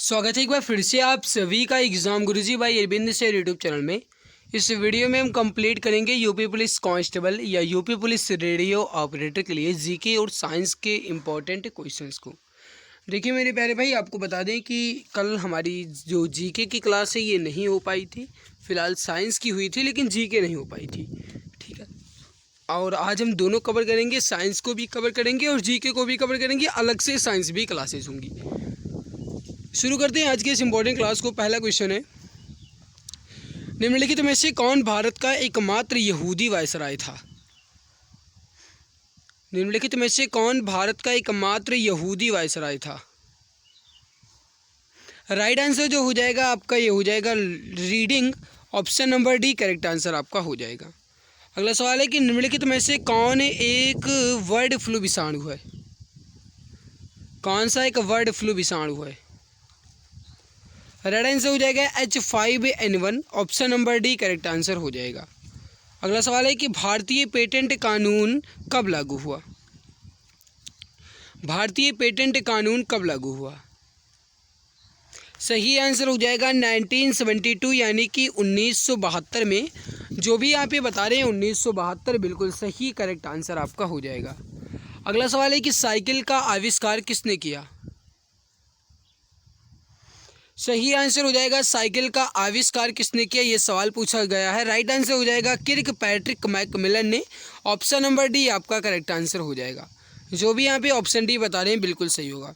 स्वागत है एक बार फिर से आप सभी का एग्ज़ाम गुरुजी भाई अरविंद से यूट्यूब चैनल में। इस वीडियो में हम कंप्लीट करेंगे यूपी पुलिस कांस्टेबल या यूपी पुलिस रेडियो ऑपरेटर के लिए जीके और साइंस के इम्पोर्टेंट क्वेश्चंस को। देखिए मेरे प्यारे भाई, आपको बता दें कि कल हमारी जो जीके की क्लास है ये नहीं हो पाई थी। फ़िलहाल साइंस की हुई थी लेकिन जीके नहीं हो पाई थी, ठीक है। और आज हम दोनों कवर करेंगे, साइंस को भी कवर करेंगे और जीके को भी कवर करेंगे। अलग से साइंस भी क्लासेस होंगी। शुरू करते हैं आज के इस इम्पोर्टेंट क्लास को। पहला क्वेश्चन है, निम्नलिखित में से कौन भारत का एकमात्र यहूदी वायसराय था? निम्नलिखित में से कौन भारत का एकमात्र यहूदी वायसराय था? राइट आंसर जो हो जाएगा आपका ये हो जाएगा reading, option number D correct answer आपका हो जाएगा। अगला सवाल है कि निम्नलिखित में से कौन एक बर्ड फ्लू विषाणु है? कौन सा एक बर्ड फ्लू विषाणु है? राइट आंसर हो जाएगा H5N1, option number D correct answer हो जाएगा। अगला सवाल है कि भारतीय पेटेंट कानून कब लागू हुआ? भारतीय पेटेंट कानून कब लागू हुआ? सही आंसर हो जाएगा 1972 यानी कि 1972 में। जो भी आप ये बता रहे हैं 1972 बिल्कुल सही करेक्ट आंसर आपका हो जाएगा। अगला सवाल है कि साइकिल का आविष्कार किसने किया? सही आंसर हो जाएगा साइकिल का आविष्कार किसने किया, ये सवाल पूछा गया है। राइट आंसर हो जाएगा किर्क पैट्रिक मैकमिलन ने, ऑप्शन नंबर डी आपका करेक्ट आंसर हो जाएगा। जो भी यहाँ पे ऑप्शन डी बता रहे हैं बिल्कुल सही होगा।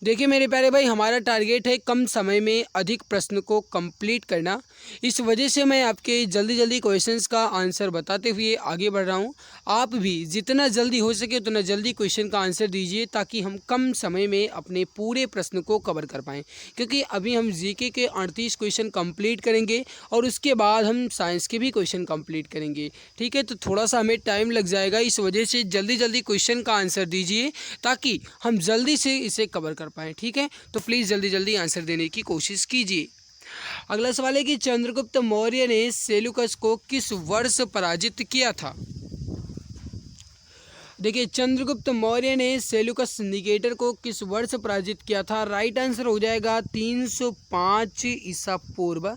देखिए मेरे प्यारे भाई, हमारा टारगेट है कम समय में अधिक प्रश्न को कंप्लीट करना। इस वजह से मैं आपके जल्दी क्वेश्चंस का आंसर बताते हुए आगे बढ़ रहा हूँ। आप भी जितना जल्दी हो सके उतना जल्दी क्वेश्चन का आंसर दीजिए ताकि हम कम समय में अपने पूरे प्रश्न को कवर कर पाएँ। क्योंकि अभी हम जीके के 38 क्वेश्चन कंप्लीट करेंगे और उसके बाद हम साइंस के भी क्वेश्चन कंप्लीट करेंगे, ठीक है। तो थोड़ा सा हमें टाइम लग जाएगा, इस वजह से जल्दी क्वेश्चन का आंसर दीजिए ताकि हम जल्दी से इसे कवर कर पाएँ, ठीक है। तो प्लीज़ जल्दी आंसर देने की कोशिश कीजिए। अगला सवाल है कि चंद्रगुप्त मौर्य ने सेल्यूकस को किस वर्ष पराजित किया था? देखिए चंद्रगुप्त मौर्य ने सेल्यूकस निकेटर को किस वर्ष पराजित किया था? राइट आंसर हो जाएगा 305 ईसा पूर्व।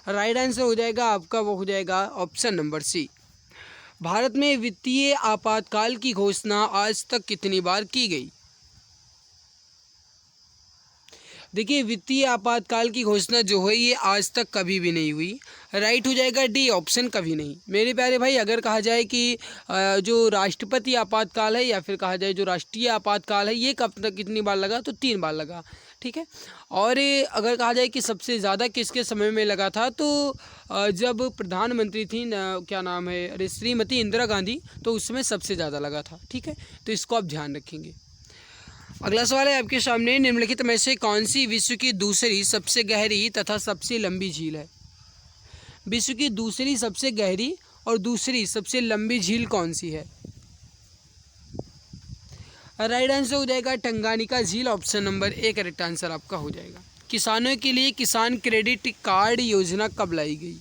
राइट आंसर हो जाएगा आपका वो हो जाएगा ऑप्शन नंबर सी। भारत में वित्तीय आपातकाल की घोषणा आज तक कितनी बार की गई? देखिए वित्तीय आपातकाल की घोषणा जो है ये आज तक कभी भी नहीं हुई। राइट हो जाएगा डी ऑप्शन कभी नहीं। मेरे प्यारे भाई, अगर कहा जाए कि जो राष्ट्रपति आपातकाल है या फिर कहा जाए जो राष्ट्रीय आपातकाल है ये कब तक कितनी बार लगा, तो 3 बार लगा, ठीक है। और अगर कहा जाए कि सबसे ज़्यादा किसके समय में लगा था, तो जब प्रधानमंत्री थी क्या नाम है, अरे श्रीमती इंदिरा गांधी, तो उसमें सबसे ज़्यादा लगा था, ठीक है। तो इसको आप ध्यान रखेंगे। अगला सवाल है आपके सामने, निम्नलिखित में से कौन सी विश्व की दूसरी सबसे गहरी तथा सबसे लंबी झील है? विश्व की दूसरी सबसे गहरी और दूसरी सबसे लंबी झील कौन सी है? राइट आंसर हो जाएगा टंगानिका झील, option number A correct answer आपका हो जाएगा। किसानों के लिए किसान क्रेडिट कार्ड योजना कब लाई गई?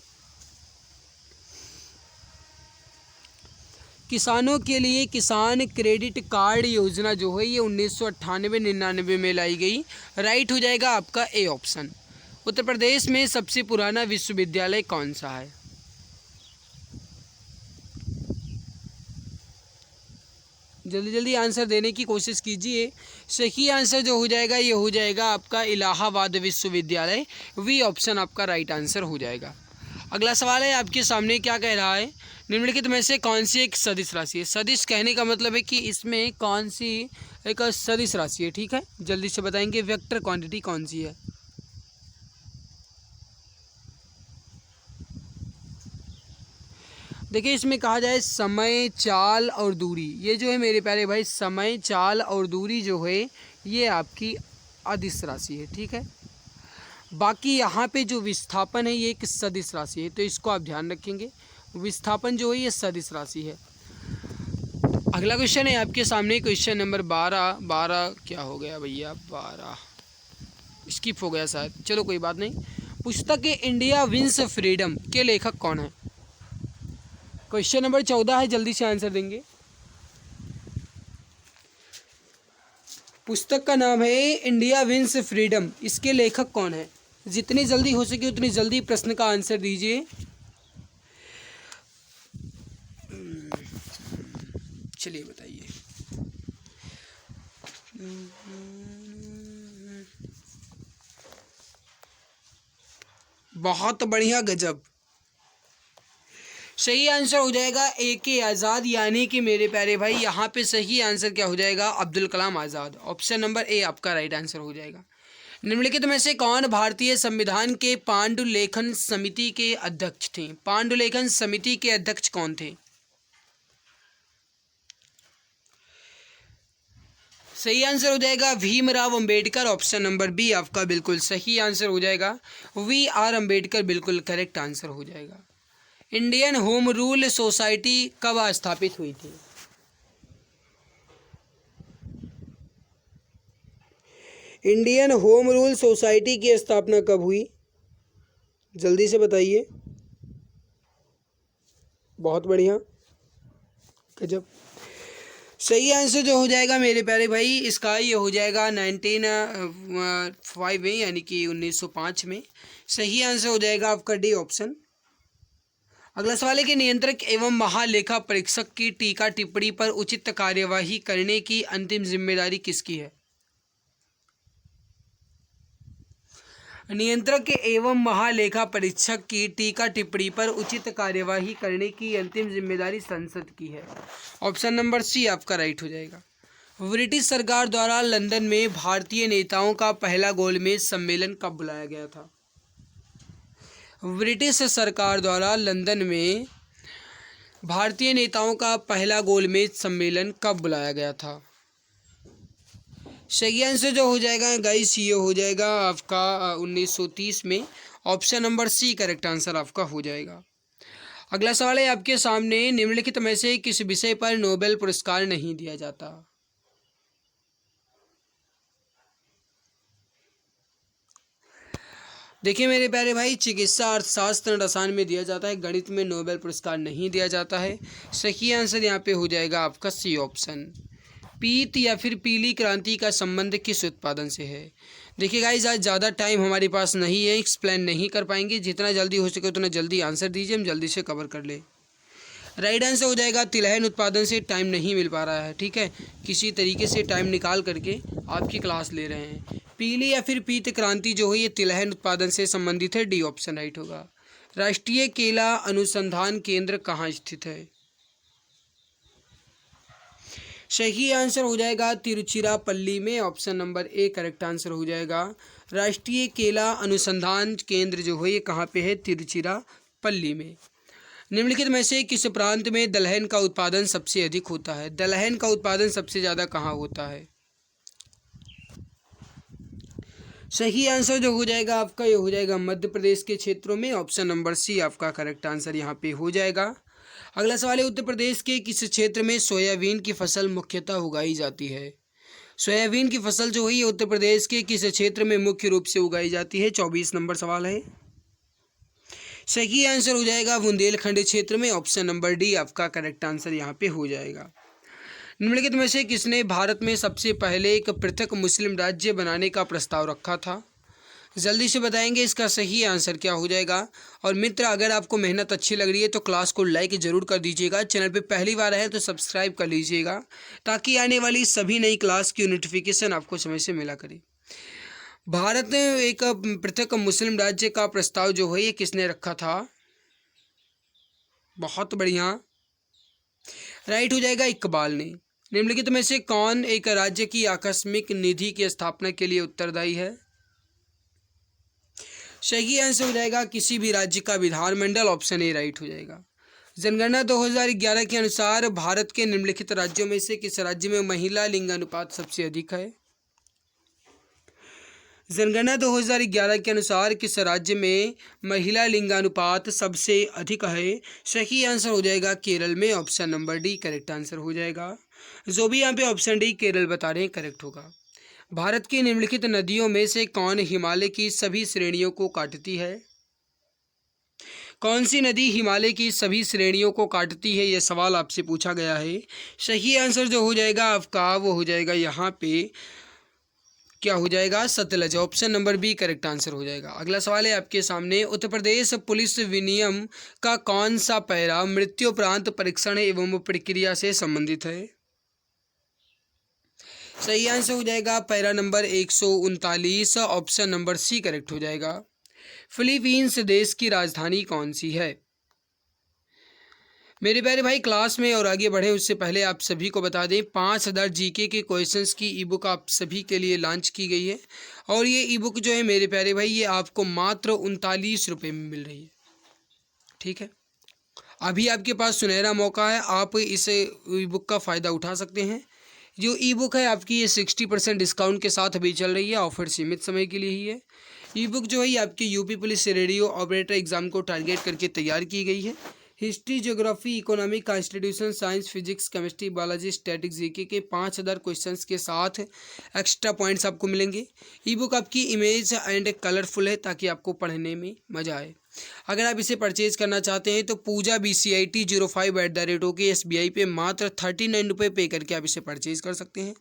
किसानों के लिए किसान क्रेडिट कार्ड योजना जो है ये 1998-99 में लाई गई। राइट हो जाएगा आपका ए ऑप्शन। उत्तर प्रदेश में सबसे पुराना विश्वविद्यालय कौन सा है? जल्दी आंसर देने की कोशिश कीजिए। सही आंसर जो हो जाएगा ये हो जाएगा आपका इलाहाबाद विश्वविद्यालय, वी ऑप्शन आपका राइट आंसर हो जाएगा। अगला सवाल है आपके सामने, क्या कह रहा है, निम्नलिखित में से कौन सी एक सदिश राशि है? सदिश कहने का मतलब है कि इसमें कौन सी एक सदिश राशि है, ठीक है। जल्दी से बताएंगे वेक्टर क्वांटिटी कौन सी है? देखिए इसमें कहा जाए समय, चाल और दूरी, ये जो है मेरे प्यारे भाई समय, चाल और दूरी जो है ये आपकी अदिश राशि है, ठीक है। बाकी यहाँ पे जो विस्थापन है ये एक सदिश राशि है, तो इसको आप ध्यान रखेंगे। विस्थापन जो है ये सदिश राशि है। अगला क्वेश्चन है आपके सामने, क्वेश्चन नंबर 12 क्या हो गया भैया, 12 स्किप हो गया शायद, चलो कोई बात नहीं। पुस्तक इंडिया विंस फ्रीडम के लेखक कौन है? क्वेश्चन नंबर 14 है, जल्दी से आंसर देंगे। पुस्तक का नाम है इंडिया विंस फ्रीडम। इसके लेखक कौन है? जितनी जल्दी हो सके उतनी जल्दी प्रश्न का आंसर दीजिए। चलिए बताइए। बहुत बढ़िया, गजब। सही आंसर हो जाएगा ए के आज़ाद, यानी कि मेरे प्यारे भाई यहाँ पे सही आंसर क्या हो जाएगा? अब्दुल कलाम आज़ाद। ऑप्शन नंबर ए आपका राइट आंसर हो जाएगा। निम्नलिखित में से कौन भारतीय संविधान के पांडुलेखन समिति के अध्यक्ष थे? पांडुलेखन समिति के अध्यक्ष कौन थे? सही आंसर हो जाएगा Bhimrao Ambedkar. Option number B आपका बिल्कुल सही आंसर हो जाएगा। वी आर अंबेडकर बिल्कुल करेक्ट आंसर हो जाएगा। इंडियन होम रूल सोसाइटी कब स्थापित हुई थी? इंडियन होम रूल सोसाइटी की स्थापना कब हुई? जल्दी से बताइए। बहुत बढ़िया, गजब। सही आंसर जो हो जाएगा मेरे प्यारे भाई इसका ये हो जाएगा 1905 में, यानी कि 1905 में। सही आंसर हो जाएगा आपका डी ऑप्शन। अगला सवाल है कि नियंत्रक एवं महालेखा परीक्षक की टीका टिप्पणी पर उचित कार्यवाही करने की अंतिम जिम्मेदारी किसकी है? नियंत्रक एवं महालेखा परीक्षक की टीका टिप्पणी पर उचित कार्यवाही करने की अंतिम जिम्मेदारी संसद की है। ऑप्शन नंबर सी आपका राइट हो जाएगा। ब्रिटिश सरकार द्वारा लंदन में भारतीय नेताओं का पहला गोलमेज सम्मेलन कब बुलाया गया था? ब्रिटिश सरकार द्वारा लंदन में भारतीय नेताओं का पहला गोलमेज सम्मेलन कब बुलाया गया था? सही आंसर जो हो जाएगा गाइस ये हो जाएगा आपका 1930 में। Option number C correct answer आपका हो जाएगा। अगला सवाल है आपके सामने, निम्नलिखित में से किस विषय पर नोबेल पुरस्कार नहीं दिया जाता? देखिए मेरे प्यारे भाई, चिकित्सा, अर्थशास्त्र, रसायन में दिया जाता है, गणित में नोबेल पुरस्कार नहीं दिया जाता है। सही आंसर यहाँ पे हो जाएगा आपका सी ऑप्शन। पीत या फिर पीली क्रांति का संबंध किस उत्पादन से है? देखिए गाइस, आज ज़्यादा टाइम हमारे पास नहीं है, एक्सप्लेन नहीं कर पाएंगे। जितना जल्दी हो सके उतना जल्दी आंसर दीजिए, हम जल्दी से कवर कर ले। राइट आंसर हो जाएगा तिलहन उत्पादन से। टाइम नहीं मिल पा रहा है, ठीक है, किसी तरीके से टाइम निकाल करके आपकी क्लास ले रहे हैं। पीली या फिर पीत क्रांति जो है ये तिलहन उत्पादन से संबंधित है। डी ऑप्शन राइट होगा। राष्ट्रीय केला अनुसंधान केंद्र कहाँ स्थित है? सही आंसर हो जाएगा तिरुचिरापल्ली में। Option number A correct answer हो जाएगा। राष्ट्रीय केला अनुसंधान केंद्र जो है ये कहाँ पे है? तिरुचिरापल्ली में। निम्नलिखित में से किस प्रांत में दलहन का उत्पादन सबसे अधिक होता है? दलहन का उत्पादन सबसे ज़्यादा कहाँ होता है? सही आंसर जो हो जाएगा आपका ये हो जाएगा मध्य प्रदेश के क्षेत्रों में। ऑप्शन नंबर सी आपका करेक्ट आंसर यहाँ पे हो जाएगा। अगला सवाल है, उत्तर प्रदेश के किस क्षेत्र में सोयाबीन की फसल मुख्यतः उगाई जाती है? सोयाबीन की फसल जो है ये उत्तर प्रदेश के किस क्षेत्र में मुख्य रूप से उगाई जाती है? 24 नंबर सवाल है। सही आंसर हो जाएगा बुंदेलखंड क्षेत्र में। ऑप्शन नंबर डी आपका करेक्ट आंसर यहाँ पे हो जाएगा। निम्नलिखित में से किसने भारत में सबसे पहले एक पृथक मुस्लिम राज्य बनाने का प्रस्ताव रखा था? जल्दी से बताएंगे इसका सही आंसर क्या हो जाएगा। और मित्र, अगर आपको मेहनत अच्छी लग रही है तो क्लास को लाइक ज़रूर कर दीजिएगा। चैनल पे पहली बार है तो सब्सक्राइब कर लीजिएगा, ताकि आने वाली सभी नई क्लास की नोटिफिकेशन आपको समय से मिला करे। भारत में एक पृथक मुस्लिम राज्य का प्रस्ताव जो है ये किसने रखा था? बहुत बढ़िया, राइट हो जाएगा इकबाल ने। निम्नलिखित में से कौन एक राज्य की आकस्मिक निधि की स्थापना के लिए उत्तरदायी है? सही आंसर हो जाएगा किसी भी राज्य का विधानमंडल। ऑप्शन ए राइट हो जाएगा। जनगणना 2011 के अनुसार भारत के निम्नलिखित राज्यों में से किस राज्य में महिला लिंगानुपात सबसे अधिक है? जनगणना 2011 के अनुसार किस राज्य में महिला लिंगानुपात सबसे अधिक है? सही आंसर हो जाएगा केरल में। Option number D correct answer हो जाएगा। जो भी यहाँ पे ऑप्शन डी केरल बता रहे हैं करेक्ट होगा। भारत की निम्नलिखित नदियों में से कौन हिमालय की सभी श्रेणियों को काटती है? कौन सी नदी हिमालय की सभी श्रेणियों को काटती है, यह सवाल आपसे पूछा गया है। सही आंसर जो हो जाएगा आपका वो हो जाएगा यहाँ पे क्या हो जाएगा? Sutlej. Option number B correct answer हो जाएगा। अगला सवाल है आपके सामने, उत्तर प्रदेश पुलिस विनियम का कौन सा पैरा मृत्युपरांत परीक्षण एवं प्रक्रिया से संबंधित है? सही आंसर हो जाएगा para number 139। Option number C correct हो जाएगा। फिलीपींस देश की राजधानी कौन सी है? मेरे प्यारे भाई, क्लास में और आगे बढ़े उससे पहले आप सभी को बता दें 5000 जीके के क्वेश्चंस की ई बुक आप सभी के लिए लॉन्च की गई है। और ये ई बुक जो है मेरे प्यारे भाई, ये आपको मात्र 39 रुपये में मिल रही है। ठीक है, अभी आपके पास सुनहरा मौका है, आप इस ई बुक का फ़ायदा उठा सकते हैं। जो ई बुक है आपकी ये 60% डिस्काउंट के साथ अभी चल रही है। ऑफर सीमित समय के लिए ही है। ई बुक जो है ये आपकी UP police radio operator exam को टारगेट करके तैयार की गई है। History, geography, economic, constitution, science, physics, chemistry, biology, statics, GK के 5000 क्वेश्चंस के साथ एक्स्ट्रा पॉइंट्स आपको मिलेंगे। ई बुक आपकी इमेज एंड कलरफुल है ताकि आपको पढ़ने में मज़ा आए। अगर आप इसे परचेज करना चाहते हैं तो पूजा BCIT05@SBI पे मात्र 39 रुपये पे करके आप इसे परचेज कर सकते हैं।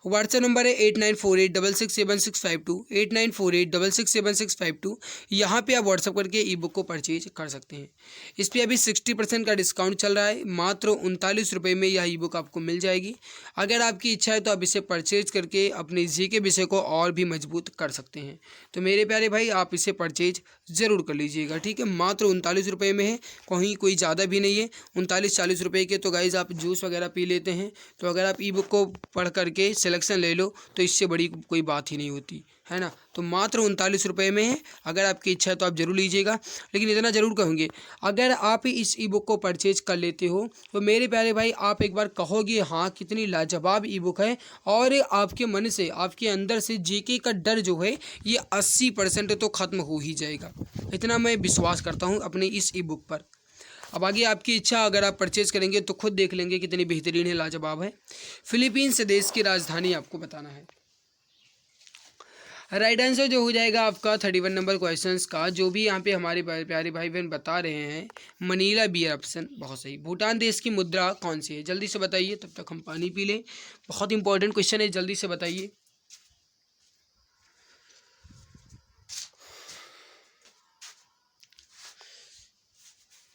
व्हाट्सएप नंबर है 8948667652, 8948667652। यहाँ पे आप व्हाट्सएप करके ई बुक को परचेज कर सकते हैं। इस पर अभी 60% का डिस्काउंट चल रहा है। मात्र 39 रुपये में यह ई बुक आपको मिल जाएगी। अगर आपकी इच्छा है तो आप इसे परचेज करके अपने जीके विषय को और भी मजबूत कर सकते हैं। तो मेरे प्यारे भाई, आप इसे परचेज ज़रूर कर लीजिएगा। ठीक है, मात्र 39 रुपये में है, कहीं कोई ज़्यादा भी नहीं है। 39-40 रुपये के तो गाइज़ आप जूस वगैरह पी लेते हैं। तो अगर आप ई बुक को पढ़ करके सिलेक्शन ले लो तो इससे बड़ी कोई बात ही नहीं होती है ना। तो मात्र 39 रुपये में है। अगर आपकी इच्छा है तो आप ज़रूर लीजिएगा। लेकिन इतना ज़रूर कहूँगे, अगर आप इस ई बुक को परचेज कर लेते हो तो मेरे प्यारे भाई आप एक बार कहोगे हाँ कितनी लाजवाब ई बुक है, और आपके मन से, आपके अंदर से जीके का डर जो है ये 80% तो ख़त्म हो ही जाएगा। इतना मैं विश्वास करता हूँ अपनी इस ई बुक पर। अब आगे आपकी इच्छा, अगर आप परचेज करेंगे तो खुद देख लेंगे कितनी बेहतरीन है, लाजवाब है। फिलीपींस देश की राजधानी आपको बताना है। राइट आंसर जो हो जाएगा आपका 31 नंबर क्वेश्चंस का, जो भी यहाँ पे हमारे प्यारे भाई बहन बता रहे हैं, मनीला बियर। ऑप्शन बहुत सही। भूटान देश की मुद्रा कौन सी है? जल्दी से बताइए, तब तक हम पानी पी लें। बहुत इंपॉर्टेंट क्वेश्चन है, जल्दी से बताइए।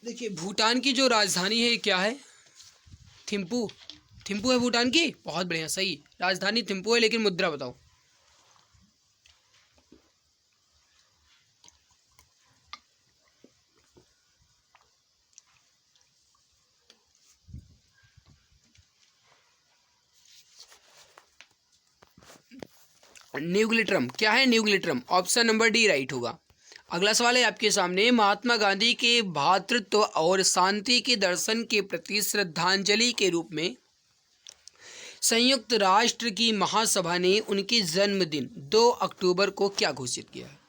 देखिए, भूटान की जो राजधानी है क्या है? थिम्पू। थिम्पू है भूटान की। बहुत बढ़िया, सही। राजधानी थिम्पू है, लेकिन मुद्रा बताओ। न्यूग्लिट्रम। क्या है न्यूग्लिट्रम? ऑप्शन नंबर डी राइट होगा। अगला सवाल है आपके सामने, महात्मा गांधी के भ्रातृत्व और शांति के दर्शन के प्रति श्रद्धांजलि के रूप में संयुक्त राष्ट्र की महासभा ने उनके जन्मदिन 2 अक्टूबर को क्या घोषित किया है?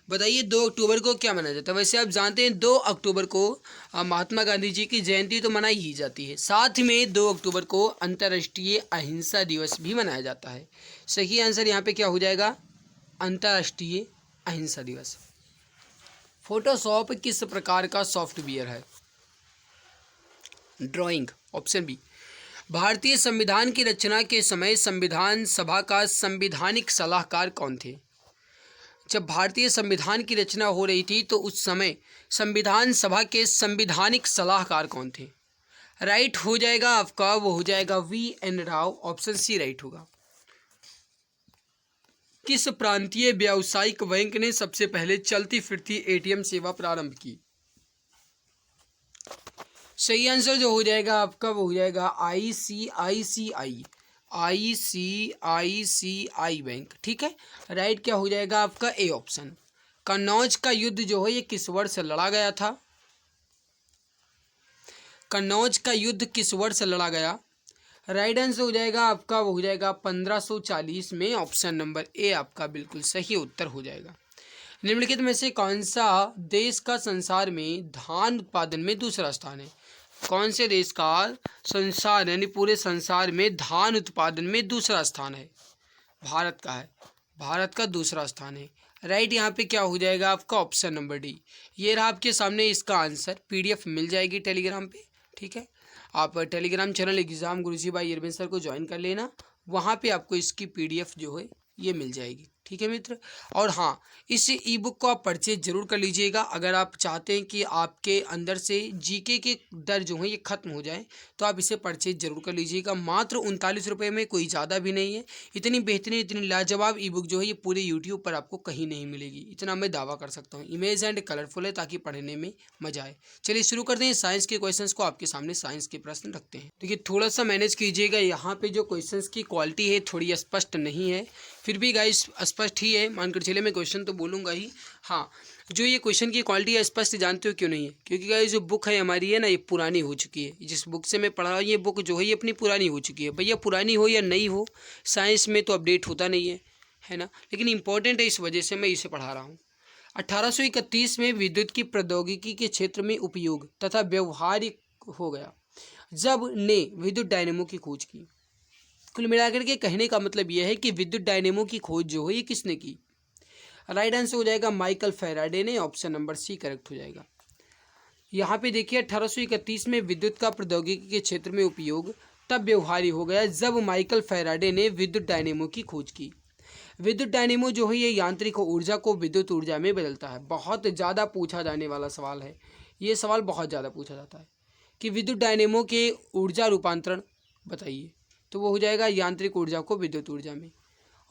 बताइए, 2 अक्टूबर को क्या मनाया जाता है? वैसे आप जानते हैं 2 अक्टूबर को महात्मा गांधी जी की जयंती तो मनाई ही जाती है। साथ में 2 अक्टूबर को अंतर्राष्ट्रीय अहिंसा दिवस भी मनाया जाता है। सही आंसर यहाँ पे क्या हो जाएगा? अंतर्राष्ट्रीय अहिंसा दिवस। फोटोशॉप किस प्रकार का सॉफ्टवेयर है? ड्राइंग। Option B. भारतीय संविधान की रचना के समय संविधान सभा का संवैधानिक सलाहकार कौन थे? जब भारतीय संविधान की रचना हो रही थी तो उस समय संविधान सभा के संवैधानिक सलाहकार कौन थे? राइट हो जाएगा आपका, वो हो जाएगा VN Rao. Option C right होगा। किस प्रांतीय व्यावसायिक बैंक ने सबसे पहले चलती फिरती ATM सेवा प्रारंभ की? सही आंसर जो हो जाएगा आपका, वो हो जाएगा ICICI बैंक। ठीक है, राइट क्या हो जाएगा आपका? A option. कन्नौज का युद्ध जो है ये किस वर्ष लड़ा गया था? कन्नौज का युद्ध किस वर्ष लड़ा गया? राइट आंसर हो जाएगा आपका, वो हो जाएगा 1540 में। ऑप्शन नंबर ए आपका बिल्कुल सही उत्तर हो जाएगा। निम्नलिखित में से कौन सा देश का संसार में धान उत्पादन में दूसरा स्थान है? कौन से देश का संसार यानी पूरे संसार में धान उत्पादन में दूसरा स्थान है? भारत का है। भारत का दूसरा स्थान है। राइट यहाँ पे क्या हो जाएगा आपका? Option number D. ये रहा आपके सामने इसका आंसर। PDF मिल जाएगी टेलीग्राम पे। ठीक है, आप टेलीग्राम चैनल एग्जाम गुरुजी भाई अरविंद सर को ज्वाइन कर लेना। वहाँ पे आपको इसकी PDF जो है ये मिल जाएगी। ठीक है मित्र। और हाँ, इस ई बुक को आप परचेज जरूर कर लीजिएगा। अगर आप चाहते हैं कि आपके अंदर से जीके के डर जो है ये खत्म हो जाए तो आप इसे परचेज जरूर कर लीजिएगा। मात्र 39 रुपये में, कोई ज़्यादा भी नहीं है। इतनी बेहतरीन, इतनी लाजवाब ई बुक जो है ये पूरे यूट्यूब पर आपको कहीं नहीं मिलेगी, इतना मैं दावा कर सकता हूँ। इमेज एंड कलरफुल है ताकि पढ़ने में मजा आए। चलिए शुरू करते हैं साइंस के क्वेश्चंस को। आपके सामने साइंस के प्रश्न रखते हैं। देखिए थोड़ा सा मैनेज कीजिएगा, यहाँ पे जो क्वेश्चंस की क्वालिटी है थोड़ी स्पष्ट नहीं है, फिर भी गाइस स्पष्ट ही है, मानकर चलिए। मैं क्वेश्चन तो बोलूँगा ही। हाँ, जो ये क्वेश्चन की क्वालिटी है स्पष्ट, जानते हो क्यों नहीं है? क्योंकि गाइस जो बुक है हमारी है ना, ये पुरानी हो चुकी है। जिस बुक से मैं पढ़ा रहा हूँ ये बुक जो है ये अपनी पुरानी हो चुकी है। भैया पुरानी हो या नई हो, साइंस में तो अपडेट होता नहीं है ना, लेकिन इंपॉर्टेंट है, इस वजह से मैं इसे पढ़ा रहा हूँ। 1831 में विद्युत की प्रौद्योगिकी के क्षेत्र में उपयोग तथा व्यवहारिक हो गया जब ने विद्युत डायनेमो की खोज की। कुल मिलाकर के कहने का मतलब यह है कि विद्युत डायनेमो की खोज जो है ये किसने की? राइट आंसर हो जाएगा माइकल फैराडे ने। ऑप्शन नंबर सी करेक्ट हो जाएगा। यहाँ पे देखिए 1831 में विद्युत का प्रौद्योगिकी के क्षेत्र में उपयोग तब व्यवहारी हो गया जब माइकल फैराडे ने विद्युत डायनेमो की खोज की। विद्युत डायनेमो जो है ये यांत्रिक ऊर्जा को विद्युत ऊर्जा में बदलता है। बहुत ज़्यादा पूछा जाने वाला सवाल है ये, सवाल बहुत ज़्यादा पूछा जाता है कि विद्युत डायनेमो के ऊर्जा रूपांतरण बताइए, तो वो हो जाएगा यांत्रिक ऊर्जा को विद्युत ऊर्जा में।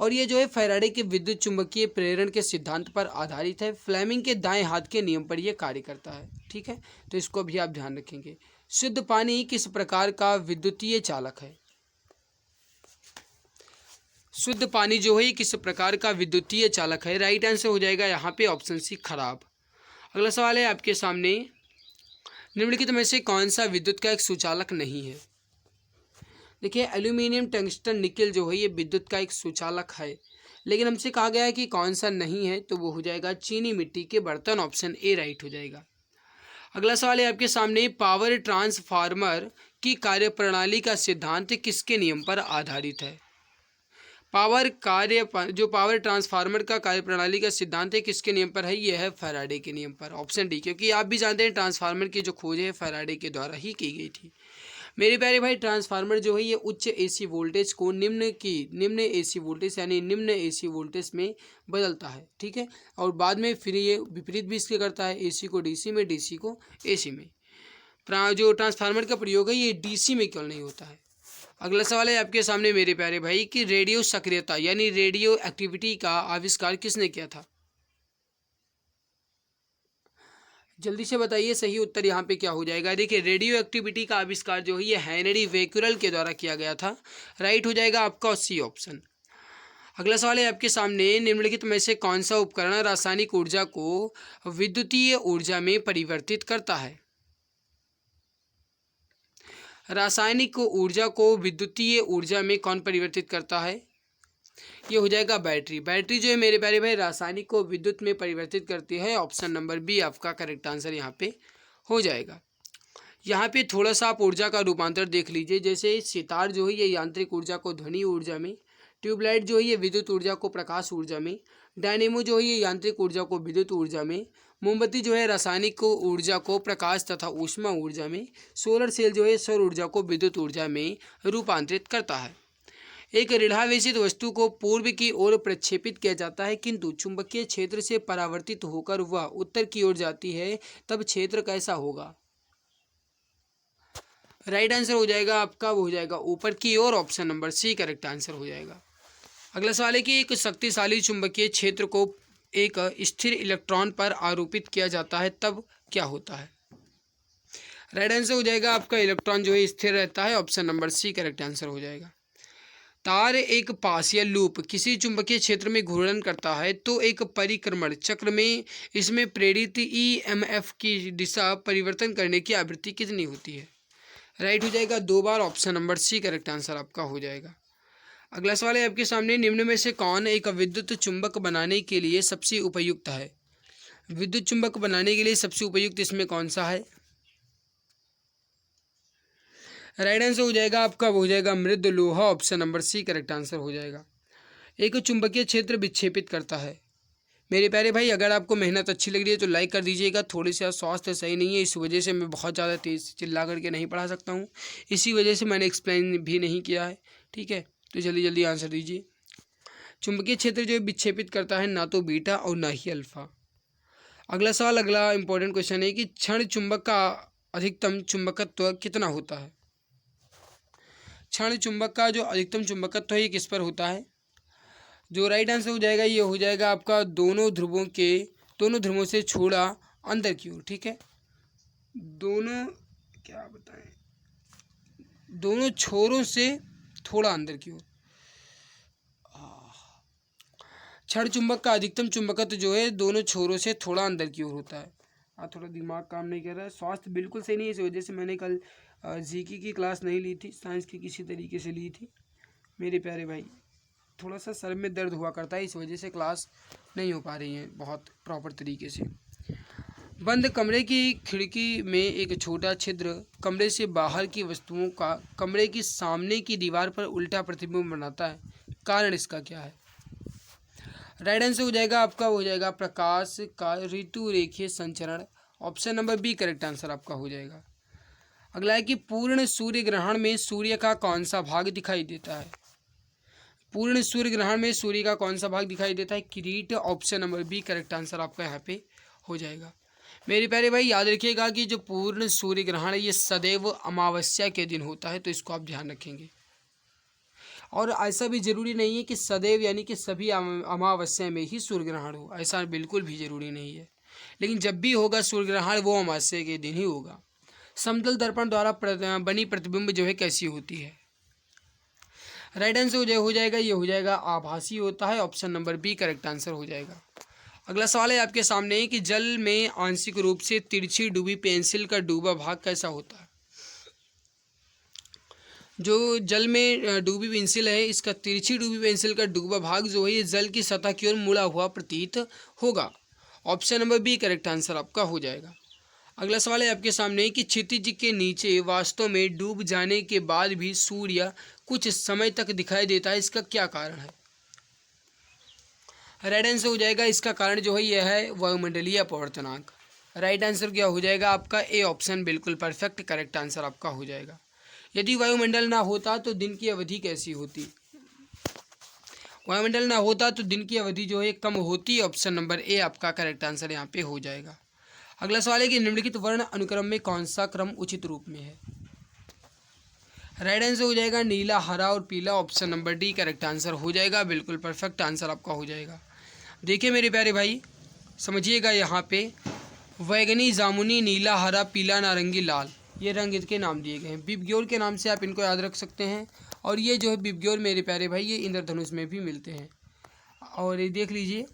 और ये जो है फैराडे के विद्युत चुंबकीय प्रेरण के सिद्धांत पर आधारित है। फ्लेमिंग के दाएं हाथ के नियम पर यह कार्य करता है। ठीक है, तो इसको भी आप ध्यान रखेंगे। शुद्ध पानी किस प्रकार का विद्युतीय चालक है? शुद्ध पानी जो है ये किस प्रकार का विद्युतीय चालक है? राइट आंसर हो जाएगा यहाँ पे ऑप्शन सी खराब। अगला सवाल है आपके सामने, निम्नलिखित में से कौन सा विद्युत का एक सुचालक नहीं है? देखिए एल्यूमिनियम, टंगस्टन, निकेल जो है ये विद्युत का एक सुचालक है, लेकिन हमसे कहा गया है कि कौन सा नहीं है, तो वो हो जाएगा चीनी मिट्टी के बर्तन। ऑप्शन ए राइट हो जाएगा। अगला सवाल है आपके सामने, पावर ट्रांसफार्मर की कार्यप्रणाली का सिद्धांत किसके नियम पर आधारित है? जो पावर ट्रांसफार्मर का कार्यप्रणाली का सिद्धांत है किसके नियम पर है? यह है फैराडे के नियम पर। ऑप्शन डी, क्योंकि आप भी जानते हैं ट्रांसफार्मर की जो खोज है फैराडे के द्वारा ही की गई थी। मेरे प्यारे भाई, ट्रांसफार्मर जो है ये उच्च एसी वोल्टेज को निम्न एसी वोल्टेज यानी निम्न एसी वोल्टेज में बदलता है। ठीक है, और बाद में फिर ये विपरीत भी इसके करता है, एसी को डीसी में, डीसी को एसी में। जो ट्रांसफार्मर का प्रयोग है ये डीसी में केवल नहीं होता है। अगला सवाल है आपके सामने मेरे प्यारे भाई कि रेडियो सक्रियता यानी रेडियो एक्टिविटी का आविष्कार किसने किया था? जल्दी से बताइए, सही उत्तर यहाँ पे क्या हो जाएगा? देखिए रेडियो एक्टिविटी का आविष्कार जो है ये हेनरी बेक्यूरेल के द्वारा किया गया था। राइट हो जाएगा आपका सी ऑप्शन। अगला सवाल है आपके सामने, निम्नलिखित में से कौन सा उपकरण रासायनिक ऊर्जा को विद्युतीय ऊर्जा में परिवर्तित करता है? रासायनिक ऊर्जा को विद्युतीय ऊर्जा में कौन परिवर्तित करता है? ये हो जाएगा बैटरी। बैटरी जो है मेरे प्यारे भाई रासायनिक को विद्युत में परिवर्तित करती है। ऑप्शन नंबर बी आपका करेक्ट आंसर यहाँ पे हो जाएगा। यहाँ पे थोड़ा सा आप ऊर्जा का रूपांतर देख लीजिए। जैसे सितार जो है ये यांत्रिक ऊर्जा को ध्वनि ऊर्जा में, ट्यूबलाइट जो है ये विद्युत ऊर्जा को प्रकाश ऊर्जा में, डायनेमो जो है ये यांत्रिक ऊर्जा को विद्युत ऊर्जा में, मोमबत्ती जो है रासायनिक ऊर्जा को प्रकाश तथा ऊष्मा ऊर्जा में, सोलर सेल जो है सौर ऊर्जा को विद्युत ऊर्जा में रूपांतरित करता है। एक ऋणावेशित वस्तु को पूर्व की ओर प्रक्षेपित किया जाता है किंतु चुंबकीय क्षेत्र से परावर्तित होकर वह उत्तर की ओर जाती है, तब क्षेत्र कैसा होगा? राइट आंसर हो जाएगा आपका, वो हो जाएगा ऊपर की ओर। Option number C correct answer हो जाएगा। अगला सवाल है कि एक शक्तिशाली चुंबकीय क्षेत्र को एक स्थिर इलेक्ट्रॉन पर आरोपित किया जाता है तब क्या होता है? राइट आंसर हो जाएगा आपका इलेक्ट्रॉन जो है स्थिर रहता है। Option number C correct answer हो जाएगा। तार एक पास या लूप किसी चुंबकीय क्षेत्र में घूर्णन करता है तो एक परिक्रमण चक्र में इसमें प्रेरित ईएमएफ की दिशा परिवर्तन करने की आवृत्ति कितनी होती है? राइट हो जाएगा 2 बार। Option number C correct answer आपका हो जाएगा। अगला सवाल है आपके सामने, निम्न में से कौन एक विद्युत चुंबक बनाने के लिए सबसे उपयुक्त है? विद्युत चुंबक बनाने के लिए सबसे उपयुक्त इसमें कौन सा है? राइट आंसर हो जाएगा आपका, वो हो जाएगा मृद लोहा। Option number C correct answer हो जाएगा। एक चुंबकीय क्षेत्र विक्षेपित करता है। मेरे प्यारे भाई अगर आपको मेहनत अच्छी लग रही है तो लाइक कर दीजिएगा। थोड़ी सा स्वास्थ्य सही नहीं है, इस वजह से मैं बहुत ज़्यादा तेज़ चिल्ला करके नहीं पढ़ा सकता हूँ, इसी वजह से मैंने एक्सप्लेन भी नहीं किया है। ठीक है, तो जल्दी जल्दी आंसर दीजिए। चुंबकीय क्षेत्र जो है विक्षेपित करता है ना तो बीटा और ना ही अल्फा। अगला सवाल, अगला इंपॉर्टेंट क्वेश्चन है कि क्षण चुंबक का अधिकतम चुंबकत्व कितना होता है। क्षण चुंबक का जो अधिकतम चुंबकत्व है ये किस पर होता है। जो राइट आंसर हो जाएगा ये हो जाएगा आपका दोनों ध्रुवों से छोड़ा अंदर की ओर। ठीक है, दोनों क्या बताएं, दोनों छोरों से थोड़ा अंदर की ओर। क्षण चुंबक का अधिकतम चुंबकत्व जो है दोनों छोरों से थोड़ा अंदर की ओर होता है। थोड़ा दिमाग काम नहीं कर रहा है, स्वास्थ्य बिल्कुल सही नहीं है, इस वजह से मैंने कल जीके की क्लास नहीं ली थी, साइंस की किसी तरीके से ली थी मेरे प्यारे भाई। थोड़ा सा सर में दर्द हुआ करता है, इस वजह से क्लास नहीं हो पा रही है बहुत प्रॉपर तरीके से। बंद कमरे की खिड़की में एक छोटा छिद्र कमरे से बाहर की वस्तुओं का कमरे की सामने की दीवार पर उल्टा प्रतिबिंब बनाता है, कारण इसका क्या है। राइट आंसर हो जाएगा आपका, हो जाएगा प्रकाश का ऋतु रेखीय संचरण। Option number B correct answer आपका हो जाएगा। अगला है कि पूर्ण सूर्य ग्रहण में सूर्य का कौन सा भाग दिखाई देता है। पूर्ण सूर्य ग्रहण में सूर्य का कौन सा भाग दिखाई देता है, किरीट। Option number B correct answer आपका यहाँ पे हो जाएगा। मेरे प्यारे भाई याद रखिएगा कि जो पूर्ण सूर्य ग्रहण है ये सदैव अमावस्या के दिन होता है, तो इसको आप ध्यान रखेंगे। और ऐसा भी जरूरी नहीं है कि सदैव यानी कि सभी अमावस्या में ही सूर्य ग्रहण हो, ऐसा बिल्कुल भी जरूरी नहीं है। लेकिन जब भी होगा सूर्य ग्रहण वो अमावस्या के दिन ही होगा। समतल दर्पण द्वारा बनी प्रतिबिंब जो है कैसी होती है। राइट आंसर हो जाएगा ये हो जाएगा आभासी होता है। Option number B correct answer हो जाएगा। अगला सवाल है आपके सामने कि जल में आंशिक रूप से तिरछी डूबी पेंसिल का डूबा भाग कैसा होता है। जो जल में डूबी पेंसिल है इसका तिरछी डूबी पेंसिल का डूबा भाग जो है ये जल की सतह की ओर मुड़ा हुआ प्रतीत होगा। Option number B correct answer आपका हो जाएगा। अगला सवाल है आपके सामने कि क्षितिज के नीचे वास्तव में डूब जाने के बाद भी सूर्य कुछ समय तक दिखाई देता है, इसका क्या कारण है। राइट आंसर हो जाएगा इसका कारण जो है यह है वायुमंडलीय अपवर्तनांक। राइट आंसर क्या हो जाएगा आपका ए ऑप्शन बिल्कुल परफेक्ट करेक्ट आंसर आपका हो जाएगा। यदि वायुमंडल ना होता तो दिन की अवधि कैसी होती। वायुमंडल ना होता तो दिन की अवधि जो है कम होती। ऑप्शन नंबर ए आपका करेक्ट आंसर यहाँ पे हो जाएगा। अगला सवाल है कि निम्नलिखित वर्ण अनुक्रम में कौन सा क्रम उचित रूप में है। राइट आंसर हो जाएगा नीला, हरा और पीला। Option number D correct answer हो जाएगा, बिल्कुल परफेक्ट आंसर आपका हो जाएगा। देखिए मेरे प्यारे भाई समझिएगा, यहाँ पे बैगनी, जामुनी, नीला, हरा, पीला, नारंगी, लाल ये रंग इसके नाम दिए गए हैं। बिबग्योर के नाम से आप इनको याद रख सकते हैं। और ये जो है बिबग्योर मेरे प्यारे भाई ये इंद्रधनुष में भी मिलते हैं। और ये देख लीजिए।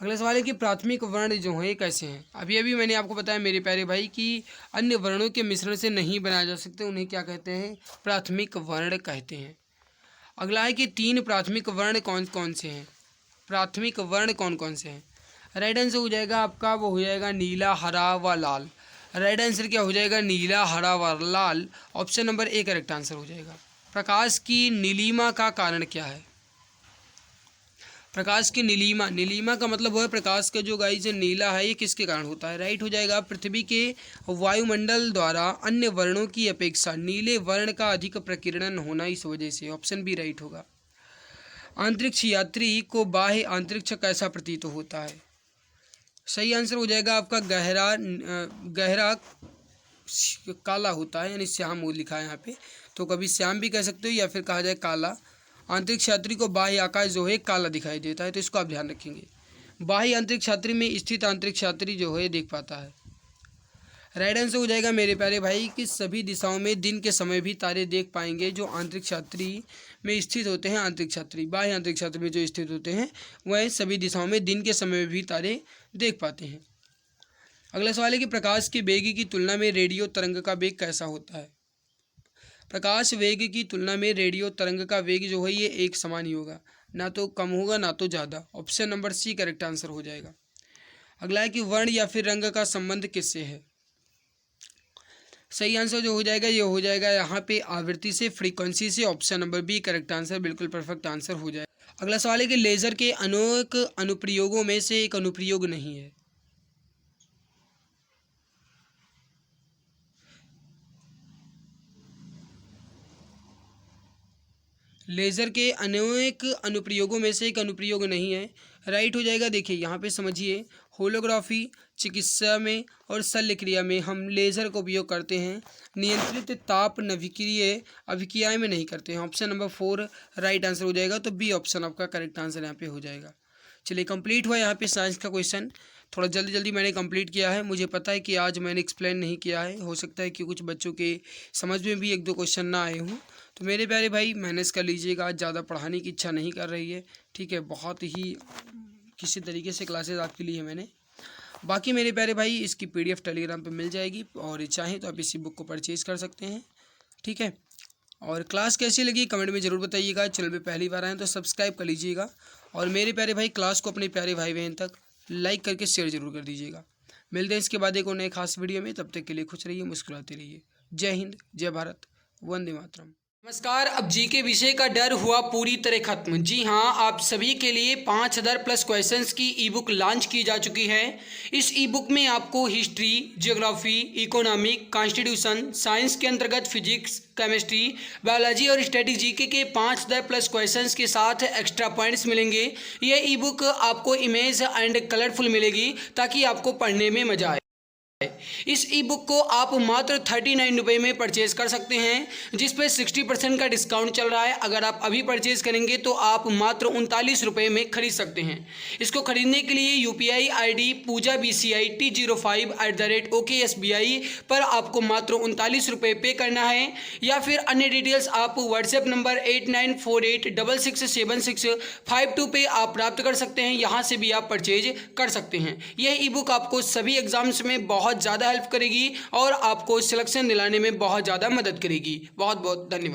अगला सवाल है कि प्राथमिक वर्ण जो हैं कैसे हैं। अभी अभी मैंने आपको बताया मेरे प्यारे भाई कि अन्य वर्णों के मिश्रण से नहीं बनाए जा सकते, उन्हें क्या कहते हैं, प्राथमिक वर्ण कहते हैं। अगला है कि तीन प्राथमिक वर्ण कौन कौन से हैं। प्राथमिक वर्ण कौन कौन से हैं। राइट आंसर हो जाएगा आपका वो हो जाएगा नीला, हरा व लाल। राइट आंसर क्या हो जाएगा नीला, हरा व लाल। Option number A correct answer हो जाएगा। प्रकाश की नीलिमा का कारण क्या है। प्रकाश की नीलिमा, नीलिमा का मतलब वो है प्रकाश का जो गाइस नीला है ये किसके कारण होता है। राइट हो जाएगा पृथ्वी के वायुमंडल द्वारा अन्य वर्णों की अपेक्षा नीले वर्ण का अधिक प्रकीर्णन होना, इस वजह से। ऑप्शन बी राइट होगा। अंतरिक्ष यात्री को बाह्य अंतरिक्ष कैसा प्रतीत होता है। सही आंसर हो जाएगा आपका गहरा गहरा काला होता है, यानी श्याम वो लिखा है यहाँ पे, तो कभी श्याम भी कह सकते हो या फिर कहा जाए काला। अंतरिक्ष यात्री को बाह्य आकाश जो है काला दिखाई देता है, तो इसको आप ध्यान रखेंगे। बाह्य अंतरिक्ष यात्री में स्थित अंतरिक्ष यात्री जो है देख पाता है। राइट आंसर हो जाएगा मेरे प्यारे भाई कि सभी दिशाओं में दिन के समय भी तारे देख पाएंगे जो अंतरिक्ष यात्री में स्थित होते हैं। अंतरिक्ष यात्री बाह्य अंतरिक्ष यात्री में जो स्थित होते हैं वह सभी दिशाओं में दिन के समय में भी तारे देख पाते हैं। अगला सवाल है कि प्रकाश के वेग की तुलना में रेडियो तरंग का वेग कैसा होता है। प्रकाश वेग की तुलना में रेडियो तरंग का वेग जो है ये एक समान ही होगा, ना तो कम होगा ना तो ज़्यादा। Option number C correct answer हो जाएगा। अगला है कि वर्ण या फिर रंग का संबंध किससे है। सही आंसर जो हो जाएगा ये हो जाएगा यहाँ पे आवृत्ति से, फ्रीक्वेंसी से। Option number B correct answer, बिल्कुल परफेक्ट आंसर हो जाएगा। अगला सवाल है कि लेज़र के अनेक अनुप्रयोगों में से एक अनुप्रयोग नहीं है। लेज़र के अनेक अनुप्रयोगों में से एक अनुप्रयोग नहीं है। राइट हो जाएगा। देखिए यहाँ पे समझिए, होलोग्राफी, चिकित्सा में और शल्य क्रिया में हम लेज़र का उपयोग करते हैं, नियंत्रित ताप नभिकीय अभिक्रियाएं में नहीं करते हैं। ऑप्शन नंबर 4 राइट आंसर हो जाएगा। तो बी ऑप्शन आपका करेक्ट आंसर यहाँ पे हो जाएगा। चलिए कंप्लीट हुआ यहाँ पे साइंस का क्वेश्चन। थोड़ा जल्दी जल्दी मैंने कंप्लीट किया है। मुझे पता है कि आज मैंने एक्सप्लेन नहीं किया है, हो सकता है कि कुछ बच्चों के समझ में भी 1-2 क्वेश्चन ना आए हों। तो मेरे प्यारे भाई मैनेज कर लीजिएगा, आज ज़्यादा पढ़ाने की इच्छा नहीं कर रही है, ठीक है। बहुत ही किसी तरीके से क्लासेस आपके लिए मैंने, बाकी मेरे प्यारे भाई इसकी PDF टेलीग्राम पे मिल जाएगी, और चाहें तो आप इसी बुक को परचेज़ कर सकते हैं, ठीक है। और क्लास कैसी लगी कमेंट में ज़रूर बताइएगा। चैनल पे पहली बार आएँ तो सब्सक्राइब कर लीजिएगा, और मेरे प्यारे भाई क्लास को अपने प्यारे भाई बहन तक लाइक करके शेयर जरूर कर दीजिएगा। मिलते हैं इसके बाद एक और नए खास वीडियो में। तब तक के लिए खुश रहिए, मुस्कुराते रहिए। जय हिंद, जय भारत, वंदे मातरम। नमस्कार। अब जीके विषय का डर हुआ पूरी तरह खत्म। जी हाँ, आप सभी के लिए 5000 प्लस क्वेश्चंस की ई बुक लॉन्च की जा चुकी है। इस ई बुक में आपको history, geography, economic, constitution, science के अंतर्गत फिजिक्स, केमिस्ट्री, बायोलॉजी और स्टैटिक जीके के 5000 प्लस क्वेश्चंस के साथ एक्स्ट्रा पॉइंट्स मिलेंगे। यह ई बुक आपको इमेज एंड कलरफुल मिलेगी ताकि आपको पढ़ने में मजा आए। इस ई बुक को आप मात्र 39 रुपये में परचेज कर सकते हैं, जिस पे 60% का डिस्काउंट चल रहा है। अगर आप अभी परचेज करेंगे तो आप मात्र 39 रुपये में खरीद सकते हैं। इसको खरीदने के लिए UPI ID पूजा BCI T05@OKSBI पर आपको मात्र 39 रुपये पे करना है, या फिर अन्य डिटेल्स आप व्हाट्सएप नंबर 8948667652 पे आप प्राप्त कर सकते हैं। यहाँ से भी आप परचेज कर सकते हैं। यह ई बुक आपको सभी एग्जाम्स में बहुत ज़्यादा हेल्प करेगी और आपको सिलेक्शन दिलाने में बहुत ज़्यादा मदद करेगी। बहुत बहुत धन्यवाद।